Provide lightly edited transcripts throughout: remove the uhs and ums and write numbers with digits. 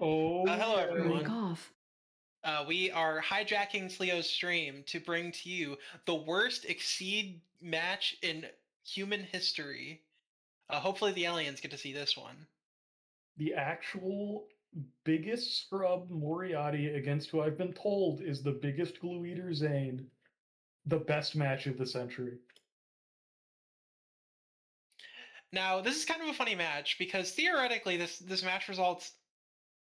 Oh, Hello, yeah. Break everyone. off. We are hijacking Cleo's stream to bring to you the worst Exceed match in human history. Hopefully, the aliens get to see this one. The actual biggest scrub Moriatti against who I've been told is the biggest glue eater Zain. The best match of the century. Now, this is kind of a funny match because theoretically, this match result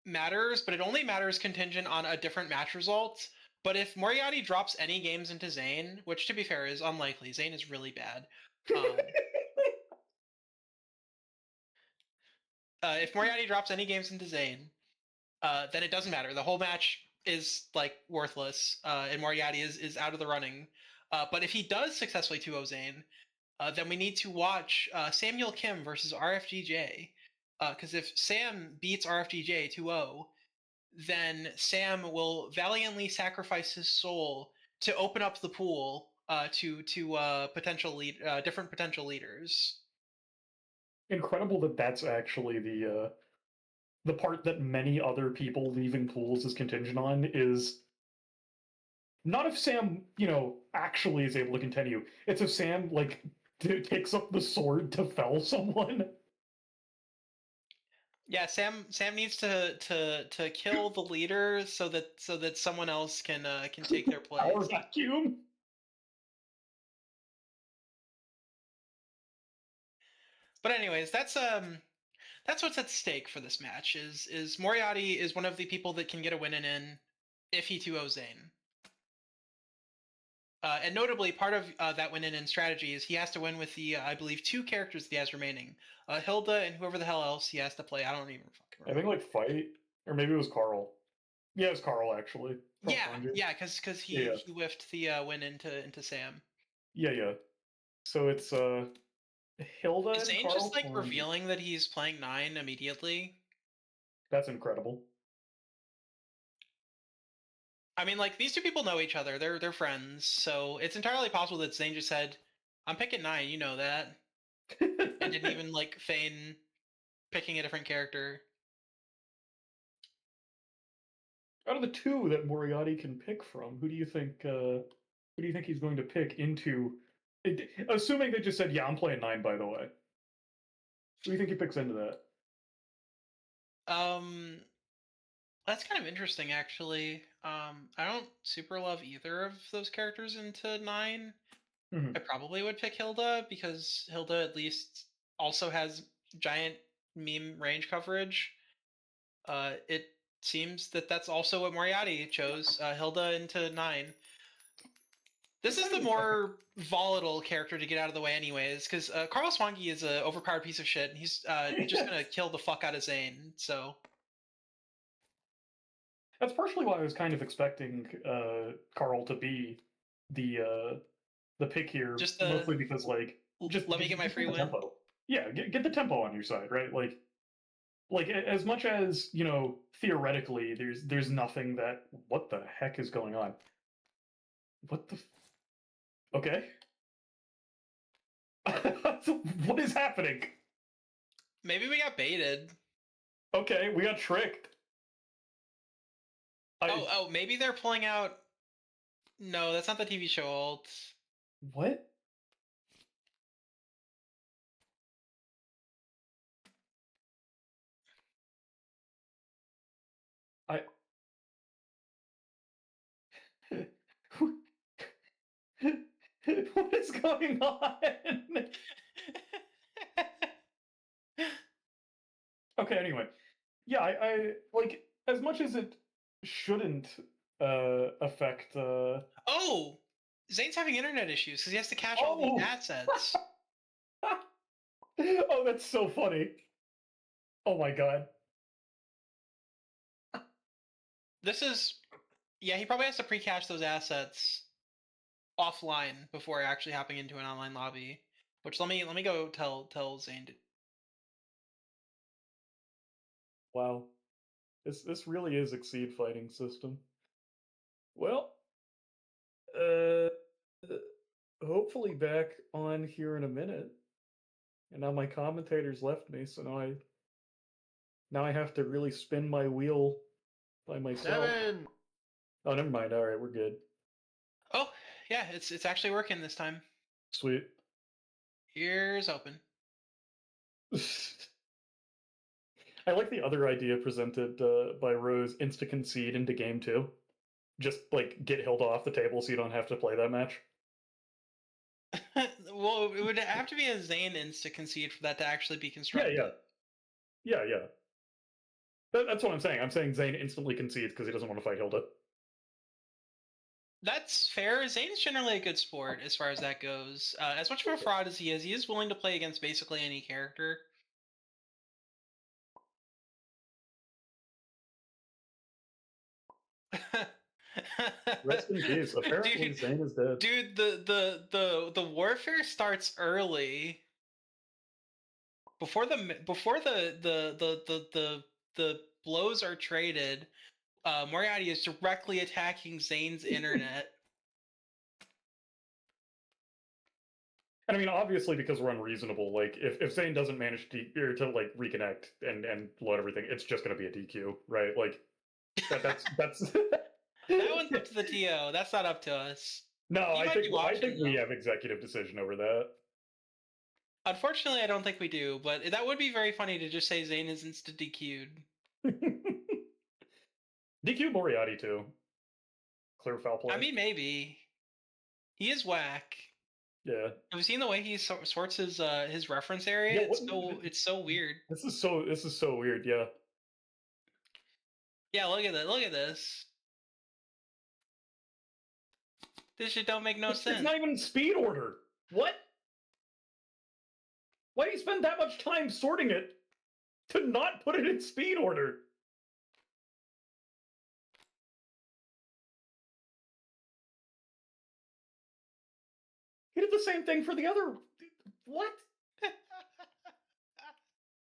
matters, but it only matters contingent on a different match result. But if Moriarty drops any games into Zain, which to be fair is unlikely, Zain is really bad. If Moriarty drops any games into Zain, then it doesn't matter. The whole match is like worthless, and Moriarty is out of the running. But if he does successfully 2-0 Zain, then we need to watch Samuel Kim versus RFGJ. Because if Sam beats RFGJ 2-0, then Sam will valiantly sacrifice his soul to open up the pool to different potential leaders. Incredible that that's actually the part that many other people leaving pools is contingent on is not if Sam, actually is able to continue. It's if Sam takes up the sword to fell someone. Yeah, Sam needs to kill the leader so that someone else can take their Power place. vacuum. But anyways, that's what's at stake for this match. Is Moriarty is one of the people that can get a win in if he 2-0 Zayn. And notably, part of that win in strategy is he has to win with the I believe 2 characters that he has remaining, Hilda and whoever the hell else he has to play. I don't even fucking I think remember. Fight, or maybe it was Carl. Yeah, it was Carl actually. Yeah, because Yeah, he whiffed the win into Sam. yeah. So it's Hilda Is and Zayn just Carl like Torrent. revealing that he's playing 9 immediately? That's incredible. I mean, like these two people know each other. They're friends, so it's entirely possible that Zayn just said, "I'm picking 9, you know that," and didn't even like feign picking a different character. Out of the two that Moriarty can pick from, who do you think? Who do you think he's going to pick into? Assuming they just said, "Yeah, I'm playing 9." By the way, who do you think he picks into that? Um, that's kind of interesting, actually. I don't super love either of those characters into 9. Mm-hmm. I probably would pick Hilda because Hilda at least also has giant meme range coverage. It seems that that's also what Moriarty chose, Hilda into 9. This It's is kind the of exciting. more volatile character to get out of the way, anyways, because Carl Swanky is an overpowered piece of shit, and he's just gonna kill the fuck out of Zayn. So That's partially why I was kind of expecting Carl to be the pick here, just mostly because just let me get my get free the win. tempo. Yeah, get the tempo on your side, right? As much as theoretically, there's nothing that what the heck is going on? What the okay? What is happening? Maybe we got baited. Okay, we got tricked. Oh, maybe they're pulling out. No, that's not the TV show alt. What? I what is going on? Okay, anyway. Yeah, I like as much as it shouldn't affect Oh, Zayn's having internet issues because he has to cache all the oh assets. oh that's so funny. Oh my god. This is yeah. He probably has to pre-cache those assets offline before actually hopping into an online lobby. Which let me go tell Zayn to. Wow. This really is Exceed fighting system. Well, uh hopefully back on here in a minute. And now my commentators left me, so now Now I have to really spin my wheel by myself. 7. Oh, never mind. All right, we're good. Oh, yeah, it's actually working this time. Sweet. Ears open. I like the other idea presented by Rose: insta concede into game 2. Just like get Hilda off the table so you don't have to play that match. Well, it would have to be a Zain insta concede for that to actually be Yeah, constructive. yeah. That's what I'm saying. I'm saying Zayn instantly concedes because he doesn't want to fight Hilda. That's fair. Zane's generally a good sport as far as that goes. As much of a fraud as he is willing to play against basically any character. Rest in peace. Apparently, dude, Zayn is dead. dude, the warfare starts early before the blows are traded. Moriatti is directly attacking Zane's internet. And I mean, obviously, because we're unreasonable. Like, if Zayn doesn't manage to like reconnect and load everything, it's just going to be a DQ, right? Like, that's That one's up to the TO. That's not up to us. No, He I might think be watching, we though. have executive decision over that. Unfortunately, I don't think we do, but that would be very funny to just say Zayn is insta DQ'd. DQ Moriarty too. Clear foul play. I mean, maybe. He is whack. Yeah. Have you seen the way he sorts his reference area? Yeah, it's so weird. This is so weird. Yeah. Yeah, look at that. Look at this. This shit don't make no sense. It's not even in speed order. What? Why do you spend that much time sorting it to not put it in speed order? He did the same thing for the other. What?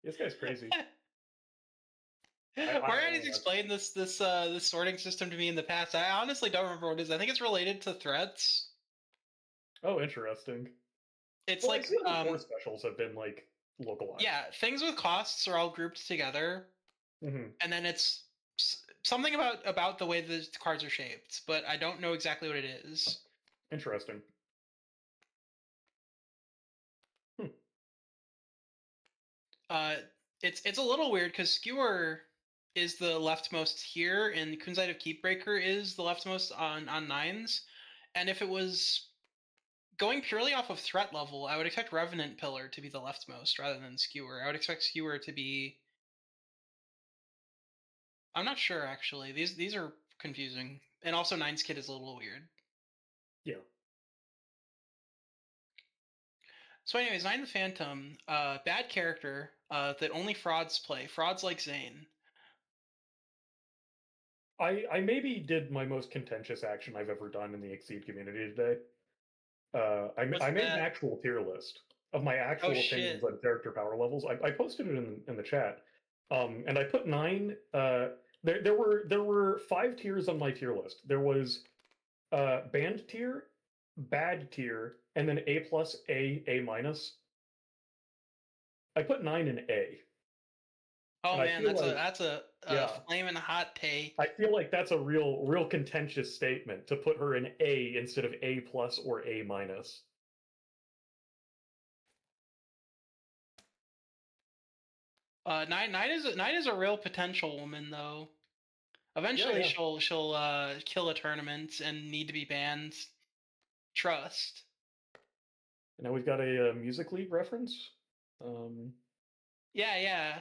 This guy's crazy. Moriarty's explained this sorting system to me in the past. I honestly don't remember what it is. I think it's related to threats. Oh, interesting. It's well, like more specials have been like localized. Yeah, things with costs are all grouped together, and then it's something about the way the cards are shaped, but I don't know exactly what it is. Interesting. It's a little weird because Skewer is the leftmost here, and Kunzite of Keepbreaker is the leftmost on nines. And if it was going purely off of threat level, I would expect Revenant Pillar to be the leftmost rather than Skewer. I would expect Skewer to be. I'm not sure actually. These are confusing, and also Nines Kid is a little weird. Yeah. So, anyways, Nine the Phantom, bad character that only frauds play. Frauds like Zain. I maybe did my most contentious action I've ever done in the Exceed community today. I made an actual tier list of my actual opinions on character power levels. I posted it in the chat, and I put 9. There were 5 tiers on my tier list. There was band tier, bad tier, and then A plus, A minus. I put 9 in A. Oh man, that's a flaming hot take. I feel like that's a real contentious statement to put her in A instead of A plus or A minus. Nine is a real potential woman though. Eventually she'll kill a tournament and need to be banned. Trust. And now we've got a Music League reference. Yeah.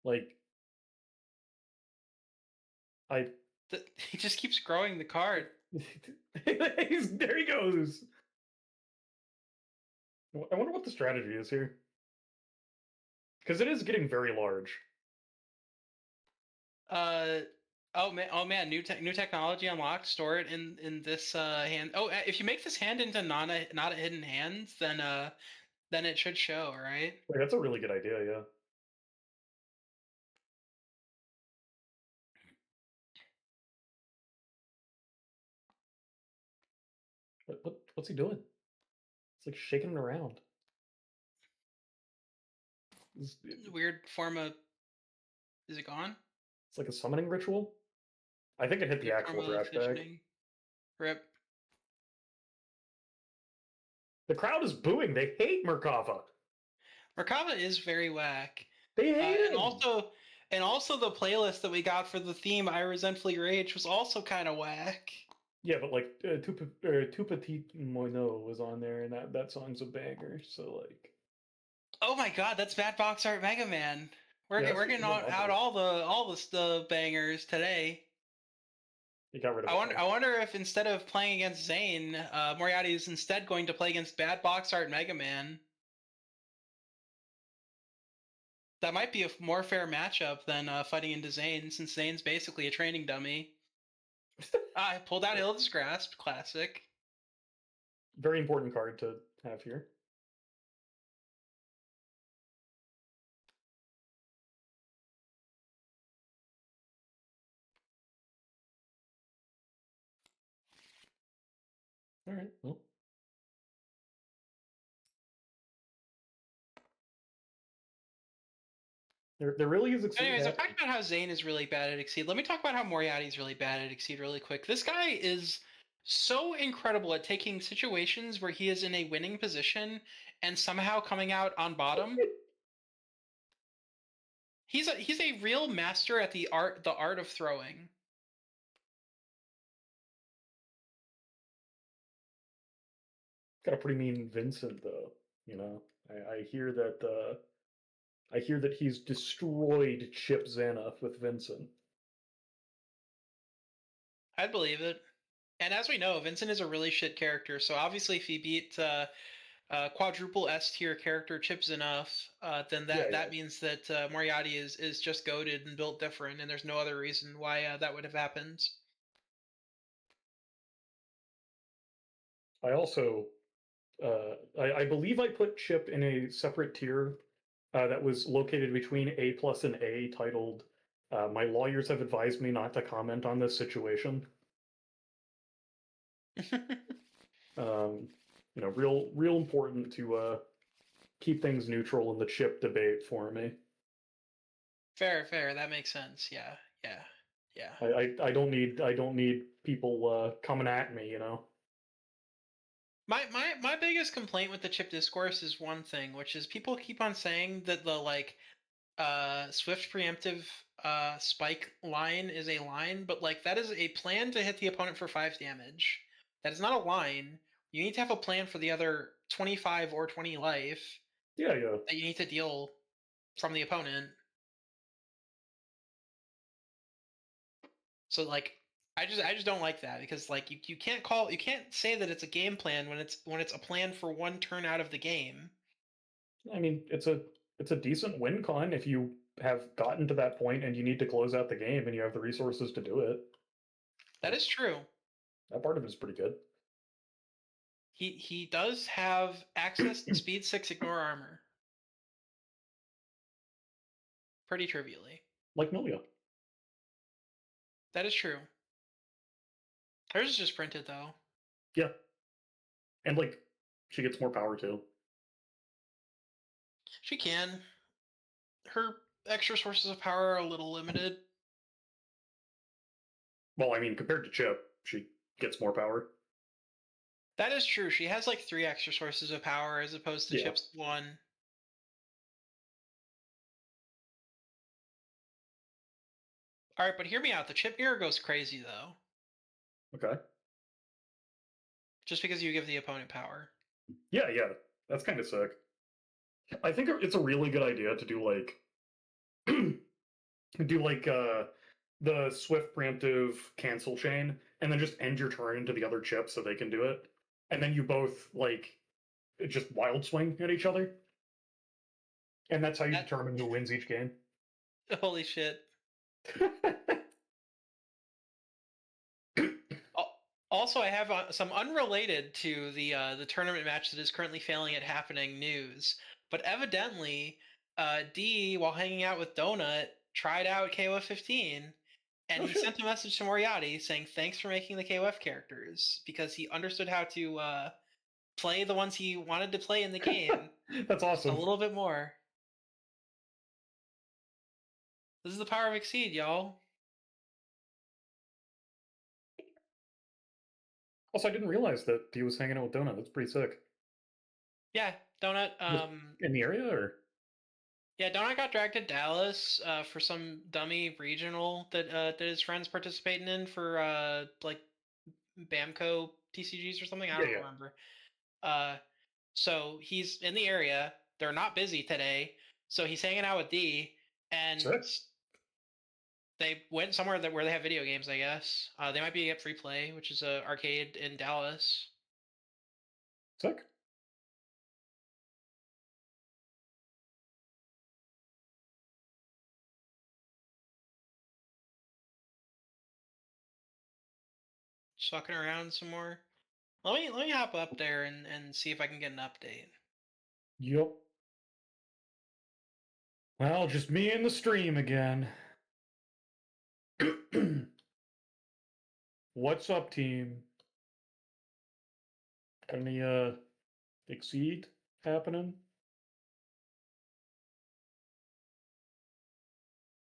Like, he just keeps growing the card. There he goes. I wonder what the strategy is here, because it is getting very large. Oh man, new technology unlocked. Store it in this hand. Oh, if you make this hand into not a hidden hand, then it should show, right? Wait, that's a really good idea, yeah. What's he doing? It's like shaking it around. It's, Weird form of. Is it gone? it's like a summoning ritual. I think it hit the Weird form actual of trash bag. fidgeting. Rip. The crowd is booing. They hate Merkava. Merkava is very whack. They hate And him. also the playlist that we got for the theme "I Resentfully Rage" was also kind of whack. Yeah, but like Tout Petit Moineau was on there, and that song's a banger. So like, Oh my god, that's Bad Box Art Mega Man. We're yeah, getting out all the bangers today. You got rid of it. I wonder if instead of playing against Zain, Moriatti is instead going to play against Bad Box Art Mega Man. That might be a more fair matchup than fighting into Zain, since Zain's basically a training dummy. I pulled out Hilda's Grasp, classic. Very important card to have here. All right. Well. There really is Exceed. Anyways, I've talked about how Zain is really bad at Exceed. Let me talk about how Moriatti is really bad at Exceed really quick. This guy is so incredible at taking situations where he is in a winning position and somehow coming out on bottom. He's a real master at the art of throwing. Got a pretty mean Vincent though. You know, I hear that. I hear that he's destroyed Chip Zanoff with Vincent. I'd believe it. And as we know, Vincent is a really shit character. So obviously, if he beat quadruple S tier character Chips enough, then that means that Moriatti is just goated and built different, and there's no other reason why that would have happened. I also, I believe I put Chip in a separate tier that was located between A plus and A, titled "My lawyers have advised me not to comment on this situation." You know, real important to keep things neutral in the Chip debate for me. Fair. That makes sense. Yeah. I don't need people coming at me. You know. My biggest complaint with the chip discourse is one thing, which is people keep on saying that the swift preemptive spike line is a line, but like that is a plan to hit the opponent for 5 damage. That is not a line. You need to have a plan for the other 25 or 20 life. Yeah. That you need to deal from the opponent. So like I just don't like that, because like you can't say that it's a game plan when it's a plan for one turn out of the game. I mean, it's a decent win con if you have gotten to that point and you need to close out the game and you have the resources to do it. That is true. That part of it is pretty good. He does have access to speed 6 ignore armor. Pretty trivially. Like Milia. That is true. Hers is just printed though. Yeah. And like she gets more power too. She can. Her extra sources of power are a little limited. Well, I mean, compared to Chip, she gets more power. That is true. She has like 3 extra sources of power as opposed to Chip's 1. All right, but hear me out. The chip mirror goes crazy though. Okay. Just because you give the opponent power. Yeah. That's kind of sick. I think it's a really good idea to do like the swift preemptive cancel chain and then just end your turn into the other chip so they can do it. And then you both like just wild swing at each other. And that's how you determine who wins each game. Holy shit. Also, I have some unrelated to the tournament match that is currently failing at happening news. But evidently, D, while hanging out with Donut, tried out KOF 15, and he sent a message to Moriatti saying thanks for making the KOF characters, because he understood how to play the ones he wanted to play in the game. That's awesome. A little bit more. This is the power of Exceed, y'all. Also, I didn't realize that he was hanging out with Donut. That's pretty sick. Yeah, Donut. Just in the area, or Yeah, Donut got dragged to Dallas for some dummy regional that his friends participating in for like Bamco TCGs or something. I yeah, don't remember. So he's in the area. They're not busy today, so he's hanging out with D, and sick. they went somewhere where they have video games. I guess they might be at Free Play, which is a arcade in Dallas. Sick. Just fucking around some more. Let me hop up there and see if I can get an update. Yup. Well, just me and the stream again. What's up, team? Got any Exceed happening?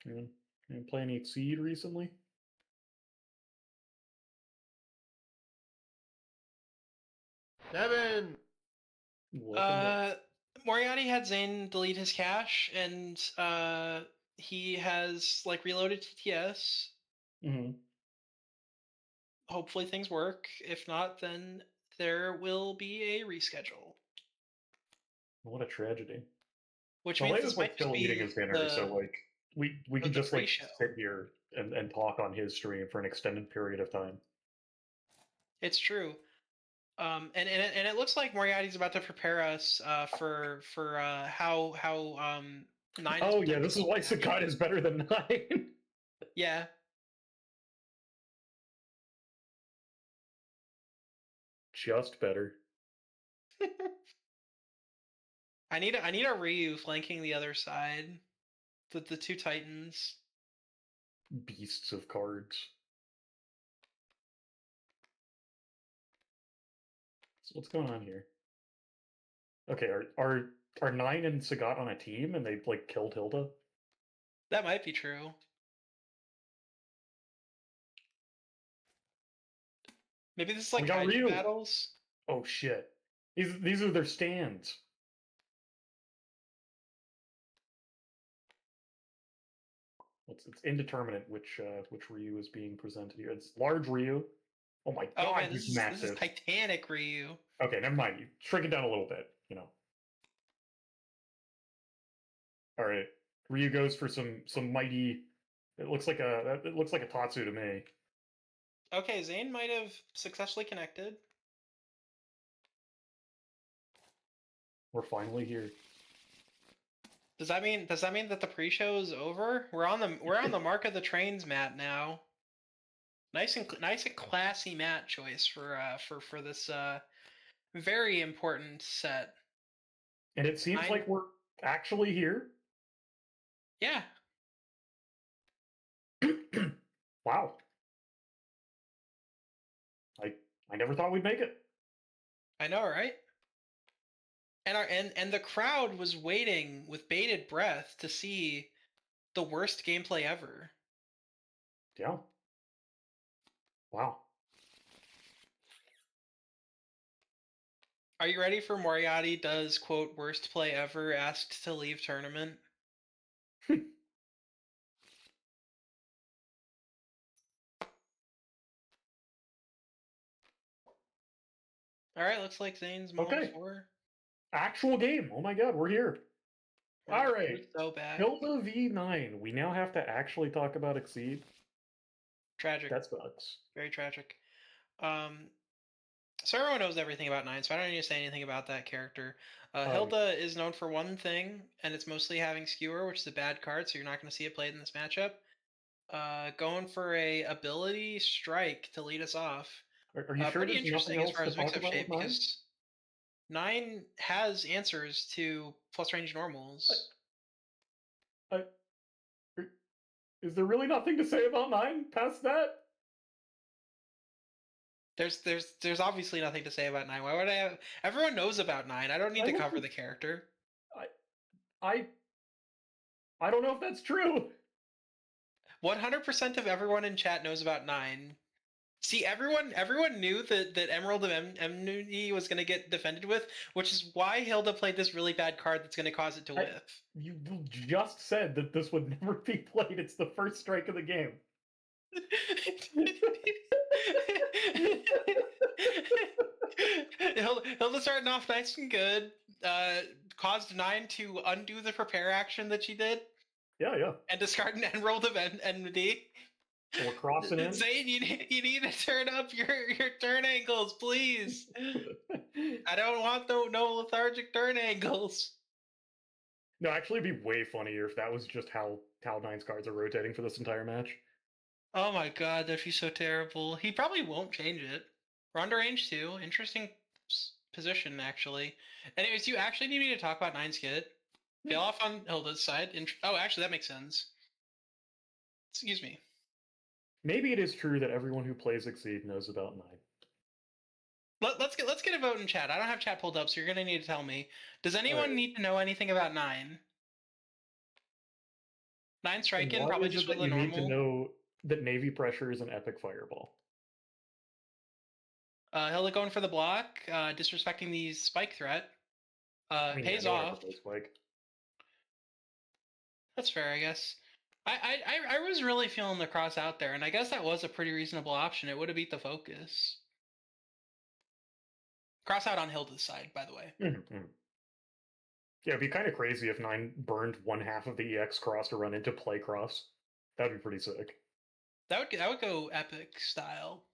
You play any Exceed recently? Devin! Moriatti had Zain delete his cache, and he has like reloaded TTS. Mm-hmm. Hopefully things work. If not, then there will be a reschedule. What a tragedy. Which The means latest like still eating his dinner, so like we can just like sit here and talk on his stream for an extended period of time. It's true. And it looks like Moriarty's about to prepare us for how 9. Oh yeah, this is why Sagat is better than 9. Yeah. Just better. I need a Ryu flanking the other side. The two Titans. Beasts of cards. So what's going on here? Okay, are 9 and Sagat on a team and they like killed Hilda? That might be true. Maybe this is like kaiju battles. Oh shit! These are their stands. It's indeterminate which Ryu is being presented here. It's large Ryu. Oh my god, man, he's massive. This is Titanic Ryu. Okay, never mind. You shrink it down a little bit, you know. All right, Ryu goes for some mighty. It looks like a Tatsu to me. Okay, Zain might have successfully connected. We're finally here. Does that mean that the pre-show is over? We're on the mark of the trains mat now. Nice and classy mat choice for this very important set. And it seems like we're actually here. Yeah. Wow. I never thought we'd make it. I know, right? And the crowd was waiting with bated breath to see the worst gameplay ever. Yeah. Wow. Are you ready for Moriatti does quote worst play ever asked to leave tournament? All right, looks like Zane's mode 4. Actual game. Oh my god, we're here. All right. So bad. Hilda V9. We now have to actually talk about Exceed. Tragic. That sucks. Very tragic. So everyone knows everything about 9, so I don't need to say anything about that character. Hilda is known for one thing, and it's mostly having Skewer, which is a bad card, so you're not going to see it played in this matchup. Going for a ability strike to lead us off. Are you sure pretty there's interesting nothing as far else as to talk mix-up about shape with 9? because 9 has answers to plus range normals. Is there really nothing to say about 9 past that? There's obviously nothing to say about 9. Why would I have? Everyone knows about 9. I don't need to cover the character. I don't know if that's true. 100% of everyone in chat knows about 9. See, everyone knew that Emerald of Enmity was going to get defended with, which is why Hilda played this really bad card that's going to cause it to whiff. You just said that this would never be played. It's the first strike of the game. Hilda starting off nice and good. Caused 9 to undo the prepare action that she did. Yeah. And discard an Emerald of Enmity. We're crossing in. Zain, you need to turn up your turn angles, please. I don't want no lethargic turn angles. No, actually, it'd be way funnier if that was just how 9's cards are rotating for this entire match. Oh my god, that'd be so terrible. He probably won't change it. We're under range 2. Interesting position, actually. Anyways, you actually need me to talk about 9's kit. Fail off on Hilda's side. Oh, actually, that makes sense. Excuse me. Maybe it is true that everyone who plays Exceed knows about 9. Let's get a vote in chat. I don't have chat pulled up, so you're gonna need to tell me. Does anyone need to know anything about 9? 9 strike-in, probably just with a normal. You need to know that Navy Pressure is an epic fireball. Hilda going for the block, disrespecting the spike threat. Pays off. Spike. That's fair, I guess. I was really feeling the cross out there, and I guess that was a pretty reasonable option. It would have beat the focus. Cross out on Hilda's side, by the way. Mm-hmm. Yeah, it'd be kind of crazy if 9 burned one half of the EX cross to run into play cross. That'd be pretty sick. That would go epic style.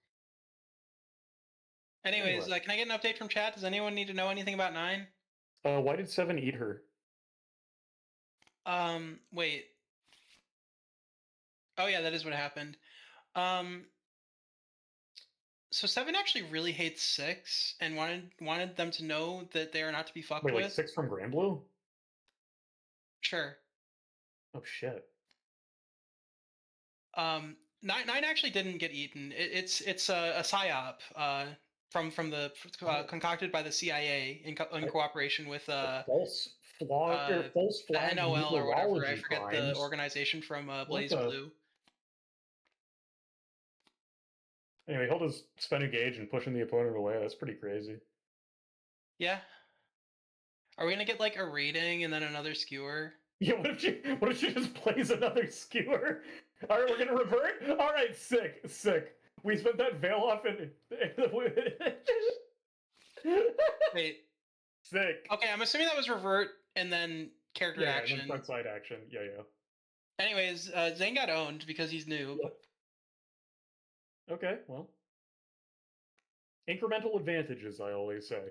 Anyways, can I get an update from chat? Does anyone need to know anything about 9? Why did 7 eat her? Wait. Oh yeah, that is what happened. So 7 actually really hates 6 and wanted them to know that they are not to be fucked with. Like 6 from Granblue? Sure. Oh shit. 9 actually didn't get eaten. It's a psyop from the concocted by the CIA in cooperation with false flag the NOL or whatever. I forget crimes. the organization from Blaze Blue. Anyway, Hilda's spending gauge and pushing the opponent away. That's pretty crazy. Yeah. Are we gonna get like a rating and then another skewer? Yeah, what if she just plays another skewer? All right, we're gonna revert. All right, sick. We spent that veil off and Wait. Sick. Okay, I'm assuming that was revert and then character action. And then front side action. Yeah. Anyways, Zain got owned because he's noob. Yep. Okay, well. Incremental advantages, I always say.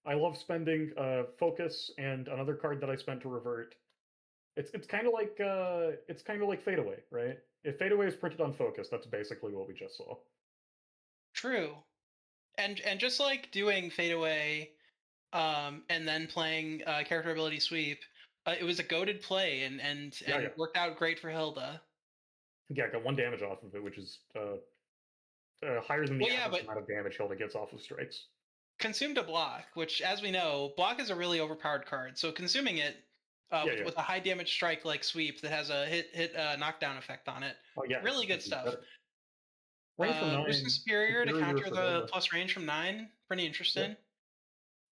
I love spending focus and another card that I spent to revert. It's kind of like Fade Away, right? If Fade Away is printed on focus, that's basically what we just saw. True. And just like doing Fade Away and then playing character ability sweep, it was a goated play and worked out great for Hilda. Yeah, I got 1 damage off of it, which is higher than the average amount of damage Hilda gets off of strikes. Consumed a block, which, as we know, block is a really overpowered card. So consuming it with a high damage strike like sweep that has a hit knockdown effect on it. Oh yeah, really good stuff. Range from 9, Roost superior to counter the plus range from 9. Pretty interesting.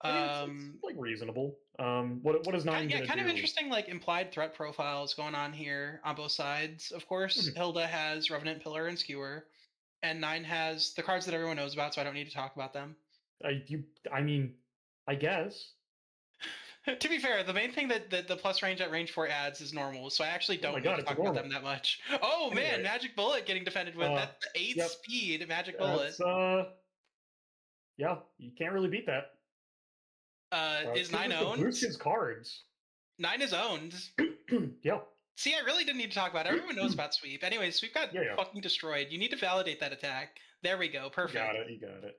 Yeah. It's like reasonable. What is 9? Yeah, kind of interesting. Like implied threat profiles going on here on both sides. Of course, Hilda has Revenant Pillar and Skewer, and 9 has the cards that everyone knows about, so I don't need to talk about them. I mean, I guess. To be fair, the main thing that the plus range at range 4 adds is normal, so I actually don't need to talk about them that much. Oh man, Magic Bullet getting defended with that's 8 speed Magic Bullet. Yeah, you can't really beat that. Is 9 owned? Boost his cards. 9 is owned. Yeah. See, I really didn't need to talk about it. Everyone knows about sweep. Anyways, sweep got fucking destroyed. You need to validate that attack. There we go. Perfect. You got it.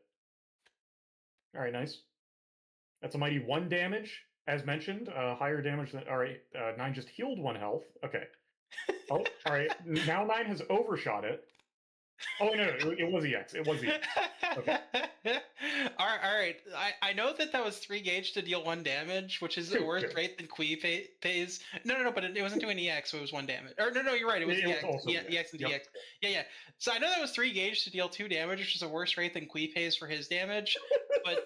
All right, nice. That's a mighty 1 damage, as mentioned. Higher damage than. All right, 9 just healed 1 health. Okay. Oh, all right. Now 9 has overshot it. Oh no, it was EX. It was EX. Okay. All right. I know that was 3 gauge to deal 1 damage, which is a worse Two. rate than pays. No, but it wasn't doing EX, so it was 1 damage. Or no, you're right. It was It was EX. also Yeah, EX. EX and Yep. DX. Yeah. So I know that was 3 gauge to deal 2 damage, which is a worse rate than Kui pays for his damage. But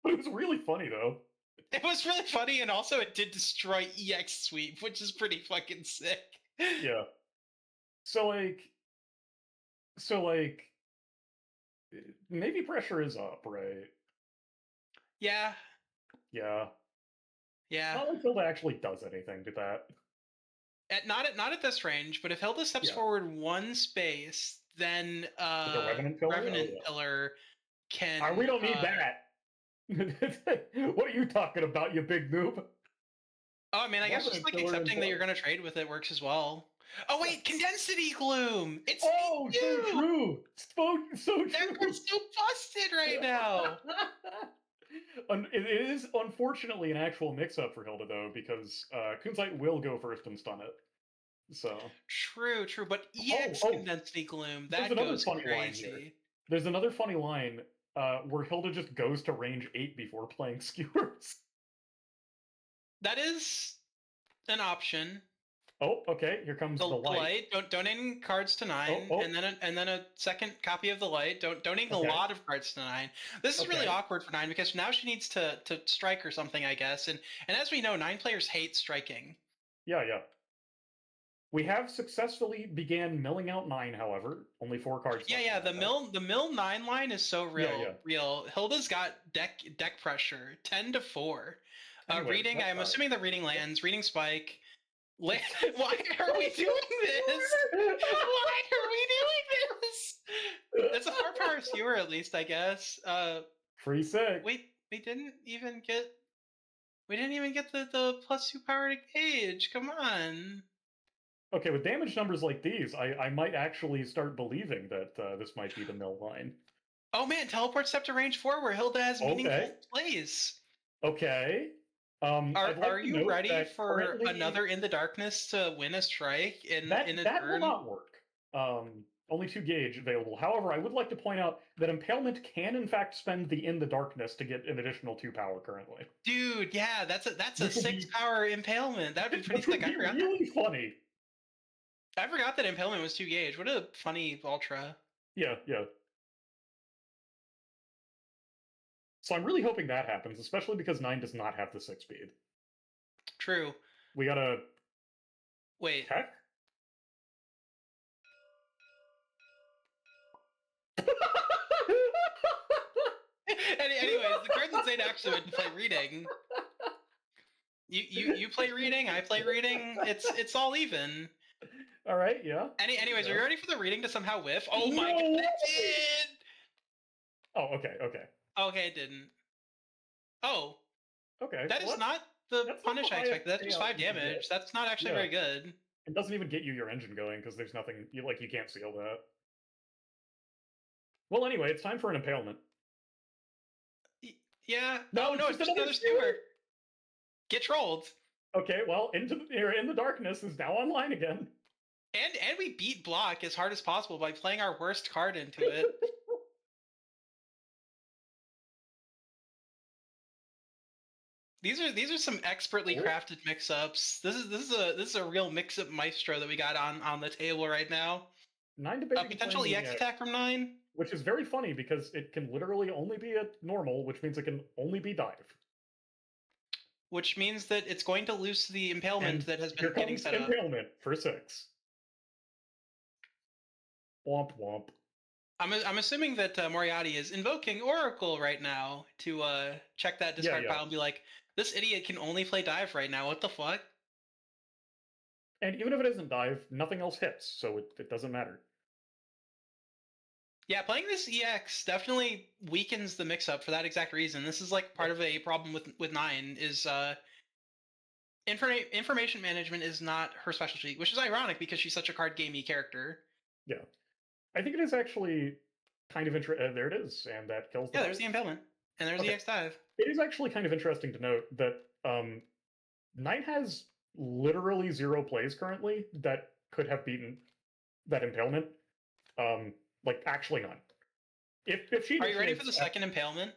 But it was really funny though. it was really funny, and also it did destroy EX sweep, which is pretty fucking sick. Yeah. So like, maybe pressure is up, right? Yeah. Yeah. Yeah. Not like Hilda actually does anything to that. Not at this range, but if Hilda steps Yeah. forward 1 space, then With the Revenant Pillar? Revenant Oh, yeah. Pillar can. We don't need that. What are you talking about, you big noob? Oh, I mean, I guess just Revenant like Pillar accepting that and you're going to trade with it works as well. Oh wait, Condensity Gloom! It's Oh, so you! true! So true! That card's so busted right now! It is unfortunately an actual mix-up for Hilda, though, because Kunzite will go first and stun it. So True, but EX Condensity Gloom, that goes crazy. There's another funny line where Hilda just goes to range 8 before playing Skewers. That is an option. Oh, okay. Here comes the light. Donating cards to 9, and then a second copy of the light. Donating a lot of cards to 9. This is really awkward for 9 because now she needs to strike or something, I guess. And as we know, 9 players hate striking. Yeah. We have successfully began milling out 9, however. Only 4 cards. Yeah. The mill 9 line is so real. Real. Hilda's got deck pressure 10-4. Anyway, reading. I'm assuming the reading lands. Reading spike. Why are we doing this? Why are we doing this? It's a 4-power skewer, at least, I guess. Free 6. We didn't even get the +2 power to gauge. Come on. Okay, with damage numbers like these, I might actually start believing that this might be the mill line. Oh man, teleport step to range 4 where Hilda has meaningful plays. Okay. Are you ready for another In the Darkness to win a strike in a turn? That will not work. Only 2 gauge available. However, I would like to point out that Impalement can in fact spend the In the Darkness to get an additional 2 power currently. Dude, yeah, that's a 6 power Impalement. That'd be pretty sick. I forgot really funny. I forgot that Impalement was 2 gauge. What a funny ultra. Yeah. So I'm really hoping that happens, especially because 9 does not have the 6 speed. True. We gotta... Wait. Tech? Anyways, the card that Zain actually went to play reading. You play reading, I play reading. It's all even. All right, yeah. Anyways, are you ready for the reading to somehow whiff? Oh my god, it did! Oh, okay. Okay, it didn't. Oh. Okay. That is not the punish I expected. That's just 5 damage. That's not actually very good. It doesn't even get you your engine going because there's nothing you can't seal that. Well, anyway, it's time for an impalement. Yeah. No, it's just another skewer. Get trolled. Okay, well, In the Darkness is now online again. And we beat block as hard as possible by playing our worst card into it. These are some expertly crafted mix-ups. This is a real mix-up maestro that we got on the table right now. 9 a potential EX attack from 9, which is very funny because it can literally only be a normal, which means it can only be dive. Which means that it's going to lose the impalement that has been getting set up. Impalement for 6. Womp womp. I'm assuming that Moriatti is invoking Oracle right now to check that discard pile and be like, this idiot can only play dive right now. What the fuck? And even if it isn't dive, nothing else hits, so it doesn't matter. Yeah, playing this EX definitely weakens the mix-up for that exact reason. This is like part of a problem with 9 is information management is not her specialty, which is ironic because she's such a card gamey character. Yeah. I think it is actually kind of interesting. There it is, and that kills the there's the impalement. And there's the EX dive. It is actually kind of interesting to note that 9 has literally 0 plays currently that could have beaten that impalement. Like, actually none. If she Are you ready for initiates the second impalement?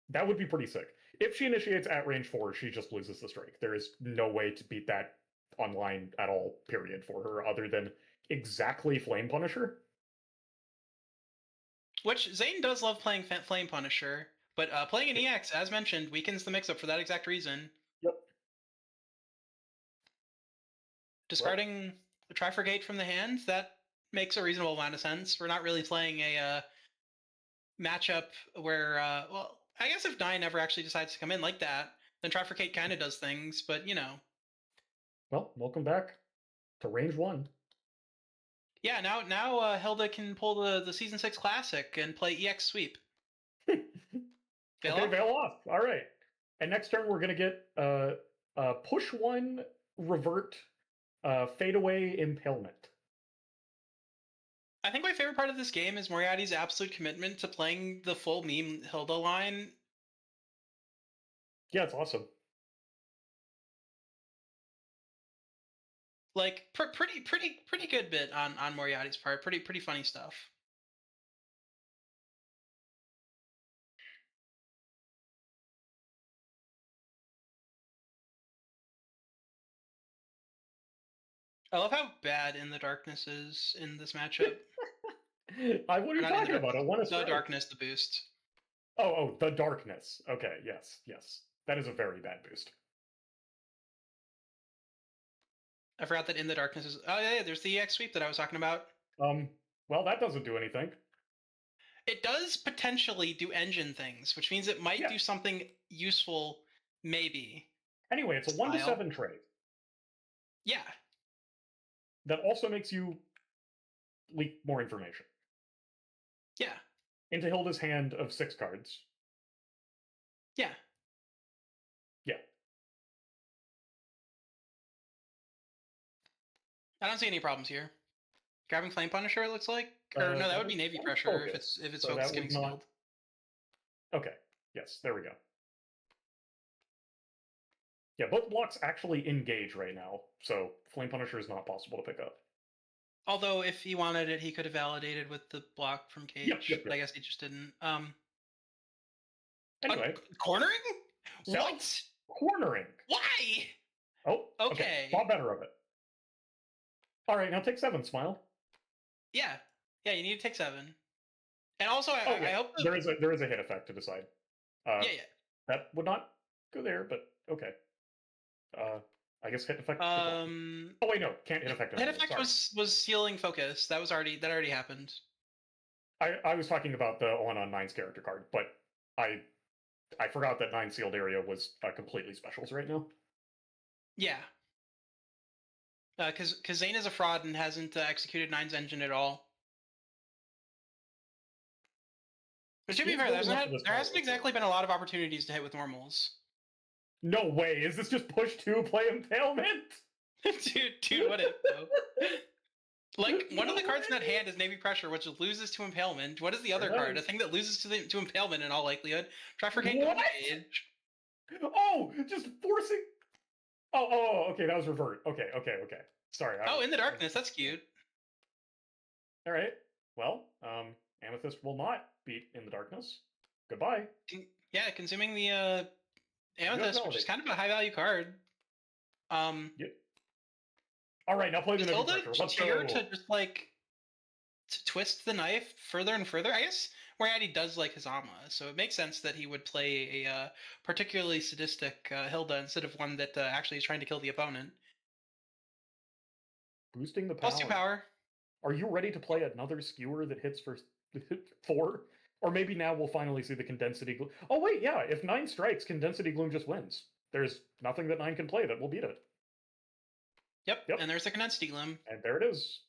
that would be pretty sick. If she initiates at range 4, she just loses the streak. There is no way to beat that online at all, period, for her, other than exactly Flame Punisher. Which Zain does love playing Flame Punisher, but playing an EX, as mentioned, weakens the mix-up for that exact reason. Yep. Discarding the Trifurgate from the hand, that makes a reasonable amount of sense. We're not really playing a matchup where, well, I guess if 9 ever actually decides to come in like that, then Trifurgate kind of does things, but you know. Well, welcome back to range 1. Yeah, now Hilda can pull the Season 6 Classic and play EX Sweep. Okay, Veil off. All right. And next turn, we're going to get push 1, revert, fade away, impalement. I think my favorite part of this game is Moriatti's absolute commitment to playing the full meme Hilda line. Yeah, it's awesome. Like pretty good bit on Moriatti's part. Pretty funny stuff. I love how bad In the Darkness is in this matchup. What are you talking about? I want to The Darkness, the boost. Oh, the Darkness. Okay, yes. That is a very bad boost. I forgot that In the Darkness is... Oh, yeah, there's the EX Sweep that I was talking about. Well, that doesn't do anything. It does potentially do engine things, which means it might do something useful, maybe. Anyway, it's a 1-7 trade. Yeah. That also makes you leak more information. Yeah. Into Hilda's hand of 6 cards. Yeah. Yeah. I don't see any problems here. Grabbing Flame Punisher, it looks like? Or no, that would be Navy Pressure if it's focus getting sealed. Okay. Yes, there we go. Yeah, both blocks actually engage right now, so Flame Punisher is not possible to pick up. Although, if he wanted it, he could have validated with the block from Cage. Yep. But I guess he just didn't. Anyway. Cornering? What? Cornering. Why? Oh, okay. Thought better of it. All right, now take 7, Smile. Yeah, you need to take 7. And also, I hope there is a hit effect to decide. Yeah. That would not go there, but okay. I guess hit effect. Oh wait, no, can't hit effect. Hit effect was sealing focus. That already happened. I was talking about the on 9's character card, but I forgot that 9 sealed area was completely specials right now. Yeah. Because Zain is a fraud and hasn't executed 9's engine at all. But to be fair, there hasn't exactly been a lot of opportunities to hit with normals. No way! Is this just push 2, play impalement? dude, what if though? Like, one of the cards in that hand is Navy Pressure, which loses to impalement. What is the other card? A thing that loses to impalement in all likelihood. Trifurgate Cage. Oh, just forcing. Oh, okay, that was revert. Okay. Sorry. In the Darkness, that's cute. All right. Well, Amethyst will not beat In the Darkness. Goodbye. Yeah, consuming the Amethyst, which is kind of a high value card. Yep. All right, now play the Navy Pressure. Let's go. To just to twist the knife further and further. I guess Moriatti does like Hazama, so it makes sense that he would play a particularly sadistic Hilda instead of one that actually is trying to kill the opponent. Boosting the power. +2 power. Are you ready to play another skewer that hits for 4? Or maybe now we'll finally see the Condensity Gloom. Oh wait, yeah, if 9 strikes, Condensity Gloom just wins. There's nothing that 9 can play that will beat it. Yep. And there's the Condensity Gloom. And there it is.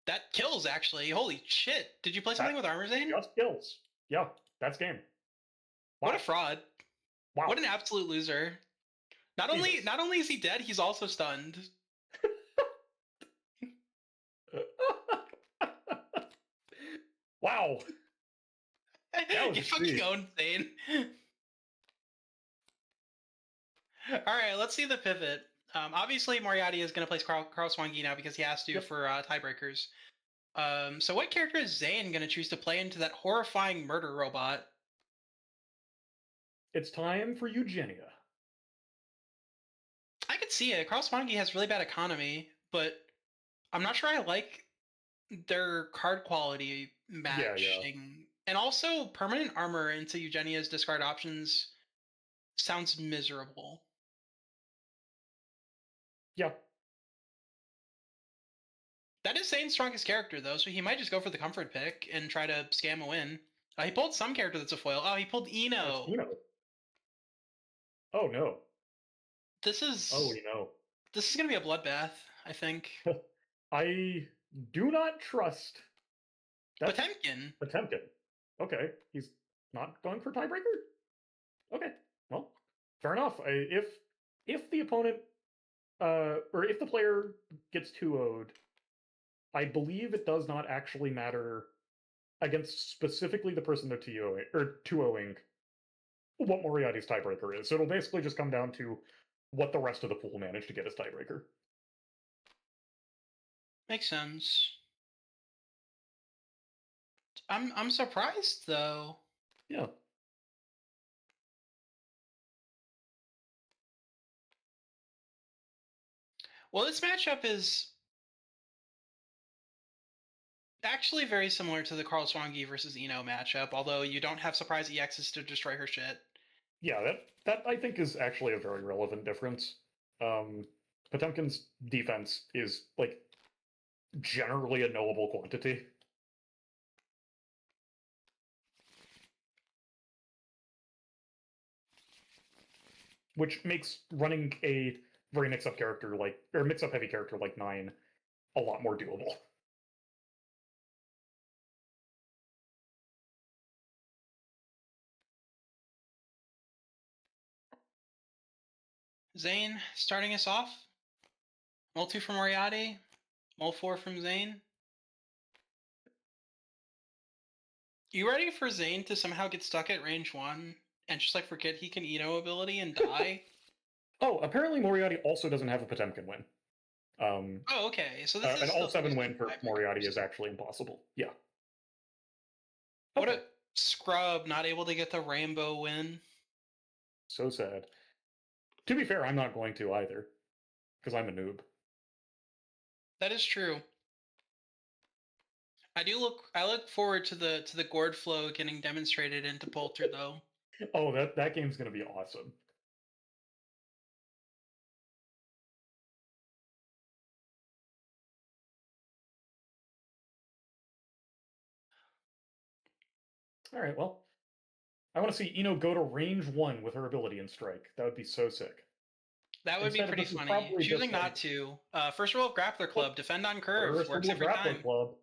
That kills, actually. Holy shit. Did you play something with Armor Zain? Just kills. Yeah, that's game. Wow. What a fraud. Wow. What an absolute loser. Not only is he dead, he's also stunned. Wow. You fucking own Zain. Alright, let's see the pivot. Obviously, Moriatti is going to place Carl Swangi now because he has to for tiebreakers. So what character is Zain going to choose to play into that horrifying murder robot? It's time for Eugenia. I could see it. Cross Monkey has really bad economy, but I'm not sure I like their card quality Yeah, yeah. matching. And also, permanent armor into Eugenia's discard options sounds miserable. Yeah. That is Zane's strongest character, though, so he might just go for the comfort pick and try to scam a win. He pulled some character that's a foil. Oh, he pulled That's Eno. Oh no. This Oh, is you know. this is gonna be a bloodbath, I think. I do not trust that Potemkin. Potemkin. Okay, he's not going for tiebreaker. Okay, well, fair enough. If the opponent or if the player gets 2-0'd, I believe it does not actually matter against specifically the person they're 2-0ing what Moriatti's tiebreaker is. So it'll basically just come down to what the rest of the pool managed to get as tiebreaker. Makes sense. I'm surprised though. Yeah. Well, this matchup is actually very similar to the Carl Swangi versus Eno matchup, although you don't have surprise EXs to destroy her shit. Yeah, that I think is actually a very relevant difference. Potemkin's defense is like generally a knowable quantity. Which makes running a very mix-up character like or mix-up heavy character like 9 a lot more doable. Zain starting us off. Mull 2 from Moriatti. Mull 4 from Zain. You ready for Zain to somehow get stuck at range 1 and just like forget he can Eno ability and die? Oh, apparently Moriatti also doesn't have a Potemkin win. Oh, okay. So this is An still all-7 using win for Moriatti is actually impossible. Yeah. What Okay. a scrub, not able to get the rainbow win. So sad. To be fair, I'm not going to either, because I'm a noob. That is true. I look forward to the gourd flow getting demonstrated into Polter though. Oh, that game's gonna be awesome. All right, well, I want to see Eno go to range 1 with her ability and strike. That would be so sick. That would Instead be pretty this is funny. probably Choosing just, like, not to. First rule of Grappler Club: defend on curve. first Works rule every Grappler time. Club.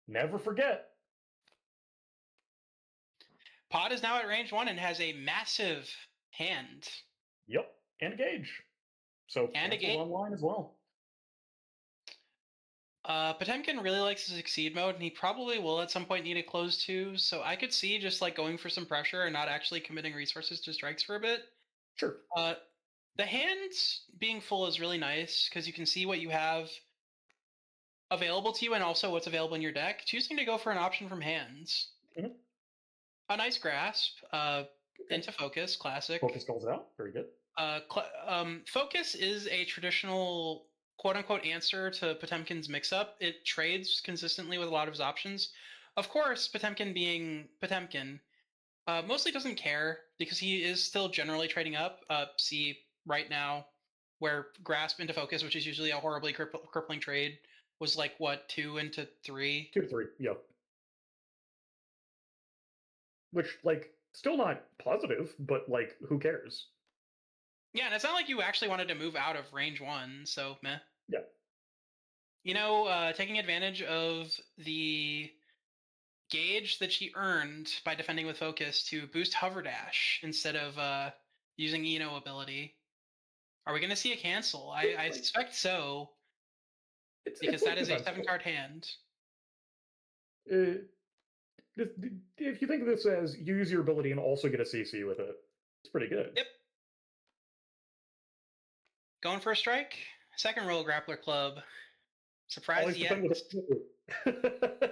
Never forget. Pod is now at range 1 and has a massive hand. Yep, and a gauge. So And a gauge. online as well. Potemkin really likes his succeed mode, and he probably will at some point need a close 2. So I could see just like going for some pressure and not actually committing resources to strikes for a bit. Sure. The hands being full is really nice because you can see what you have available to you and also what's available in your deck. Choosing to go for an option from hands. Mhm. A nice grasp into focus, classic. Focus calls out. Very good. Focus is a traditional quote-unquote answer to Potemkin's mix-up. It trades consistently with a lot of his options. Of course, Potemkin being Potemkin, mostly doesn't care because he is still generally trading up. See right now, where grasp into focus, which is usually a horribly crippling trade, was like what 2 into 3. 2 to 3. Yep. Which, like, still not positive, but like, who cares? Yeah, and it's not like you actually wanted to move out of range 1, so meh. Yeah. You know, taking advantage of the gauge that she earned by defending with focus to boost hover dash instead of using Eno ability. Are we going to see a cancel? I suspect so, because that is a 7-card hand. If you think of this as use your ability and also get a CC with it, it's pretty good. Yep. Going for a strike. Second rule, Grappler Club. Surprise Always yes. defend with a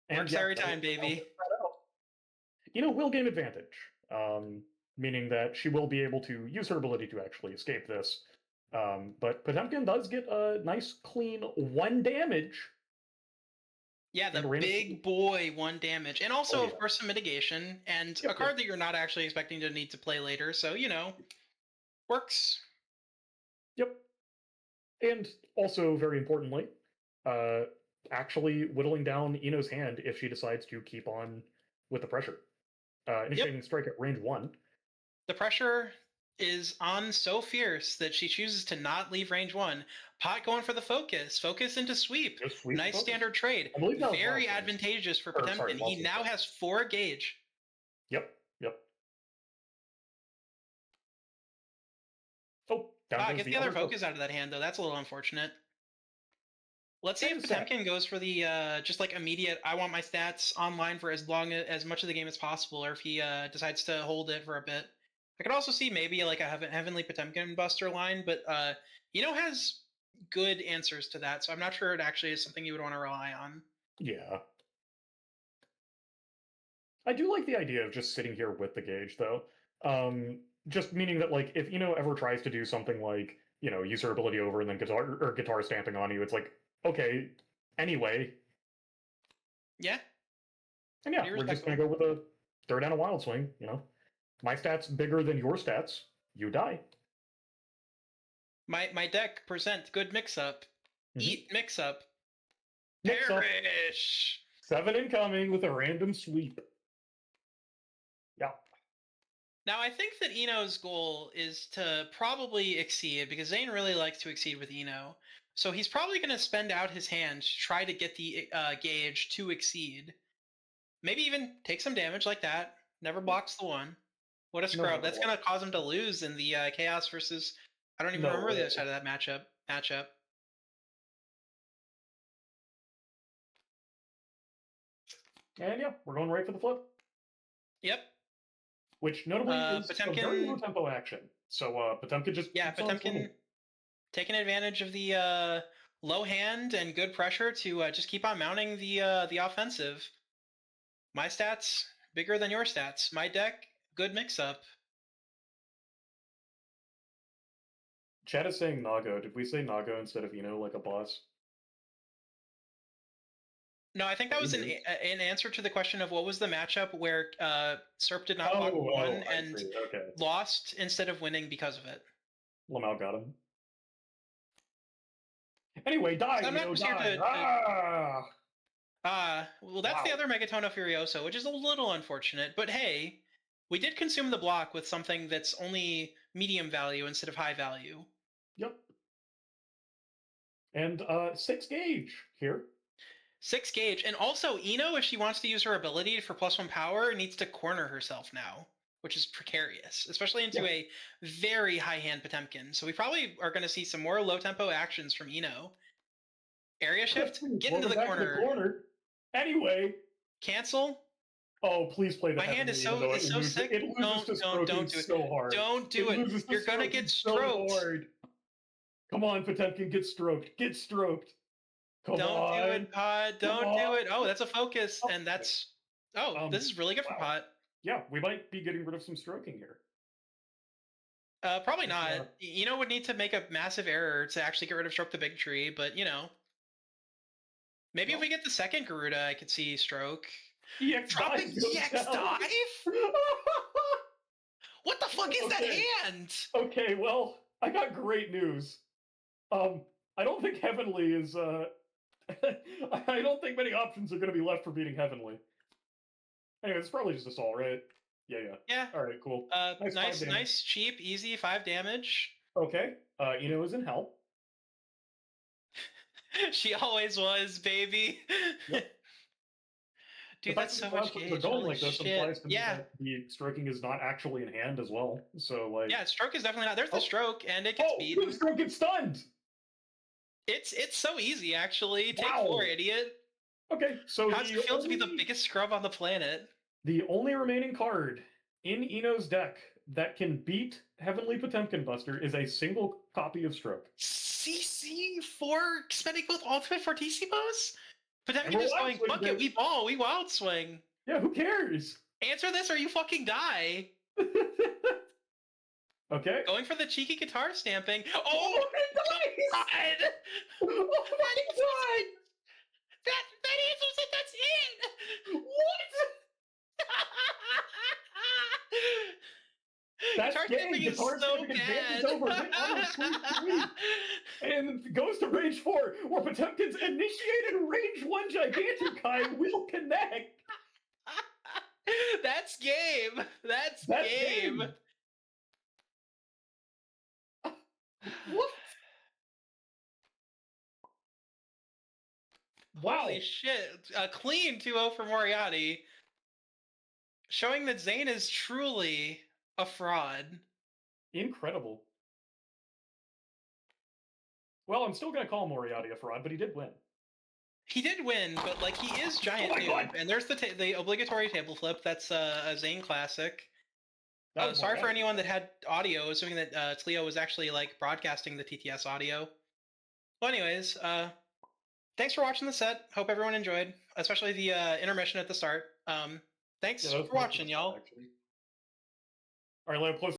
And Works yeah, every that'll- time, that'll baby. get that out. Will gain advantage, meaning that she will be able to use her ability to actually escape this. But Potemkin does get a nice, clean 1 damage. Yeah, the And random- big boy 1 damage. And also, Oh, of yeah. course, some mitigation. And Yep, a card yep. that you're not actually expecting to need to play later. So, works. Yep. And also, very importantly, actually whittling down Ino's hand if she decides to keep on with the pressure. Initiating strike at range 1. The pressure is on so fierce that she chooses to not leave range 1. Pot going for the focus. Focus into sweep. Just sweep Nice focus. standard trade. I believe that was Very last turn. advantageous for Or, sorry, Potemkin. He last now turn. has 4 gauge. Yep. Oh, down goes Get the other focus out of that hand, though. That's a little unfortunate. Let's see if Potemkin goes for the just like immediate, I want my stats online for as much of the game as possible, or if he decides to hold it for a bit. I could also see maybe like a Heavenly Potemkin Buster line, but has good answers to that, so I'm not sure it actually is something you would want to rely on. Yeah. I do like the idea of just sitting here with the gauge, though. Just meaning that, like, if Ino ever tries to do something like, use her ability over and then guitar stamping on you, it's like, okay, anyway. Yeah. And yeah, we're just going to go with a third and a wild swing, My stats bigger than your stats, you die. My deck present good mix-up. Eat mix-up. Mix-up. Perish! 7 incoming with a random sweep. Yeah. Now, I think that Ino's goal is to probably exceed, because Zain really likes to exceed with Ino. So he's probably going to spend out his hand to try to get the gauge to exceed. Maybe even take some damage like that. Never blocks the 1. What a scrub. That's going to cause him to lose in the Chaos versus... I don't even remember the other side of that matchup. And yeah, we're going right for the flip. Yep. Which notably is Potemkin, a very low tempo action. So Potemkin just Potemkin taking advantage of the low hand and good pressure to just keep on mounting the offensive. My stats bigger than your stats. My deck good mix up. Chat is saying Nago. Did we say Nago instead of Ino like a boss? No, I think that was an answer to the question of what was the matchup where Serp did not block 1 and lost instead of winning because of it. Lamau got him. Anyway, die, I'm not die. Well, that's the other Megatono Furioso, which is a little unfortunate. But hey, we did consume the block with something that's only medium value instead of high value. Yep. And 6 gauge here. 6 gauge. And also, Ino, if she wants to use her ability for +1 power, needs to corner herself now, which is precarious, especially into a very high hand Potemkin. So we probably are going to see some more low tempo actions from Ino. Area shift, get into the corner. Anyway. Cancel. Oh, please play the My hand is so sick. It loses don't do it. So hard. Don't do it. You're going to get stroked. So come on, Potemkin, get stroked. Get stroked. Come don't on. Do it, Pod. Don't do it. Oh, that's a focus. And that's... Oh, this is really good for Pot. Yeah, we might be getting rid of some stroking here. Probably not. Ino would need to make a massive error to actually get rid of Stroke the Big Tree, but, Maybe if we get the second Garuda, I could see stroke. Dropping EX dive? What the fuck is that hand? Okay, well, I got great news. I don't think Heavenly is, I don't think many options are going to be left for beating Heavenly. Anyway, it's probably just Assault, right? Yeah. All right, cool. Nice, cheap, easy 5 damage. Okay. Ino is in hell. She always was, baby. Yep. Dude, that's so much gauge. Going like this implies to me that the stroking is not actually in hand as well. So like, yeah, stroke is definitely not. There's the stroke, and it gets beaten. The stroke gets stunned. It's so easy, actually. Take 4, idiot. Okay, so how does it feel to be the biggest scrub on the planet? The only remaining card in Ino's deck that can beat Heavenly Potemkin Buster is a single copy of Stroke. CC for spending both ultimate Fortissimos? Potemkin we're is wild going, swing, fuck it, we bitch." ball, we wild swing. Yeah, who cares? Answer this or you fucking die. Okay. Going for the cheeky guitar stamping. Oh, Oh, it God! dies! Oh my god! That answers it, that's it! What? That's Guitar game. stamping is Guitar so stamping bad. advances over Hit Auto Sweep 3. And goes to range 4, where Potemkin's initiated range 1 Gigantic will connect. That's game. That's game. What? Wow. Holy shit. A clean 2-0 for Moriatti. Showing that Zain is truly a fraud. Incredible. Well, I'm still going to call Moriatti a fraud, but he did win. He did win, but like he is giant noob. And there's the obligatory table flip. That's a Zain classic. Sorry for anyone that had audio, assuming that oTLEO was actually like broadcasting the TTS audio. Well, anyways, thanks for watching the set. Hope everyone enjoyed, especially the intermission at the start. Thanks for watching, y'all. All right, let me close.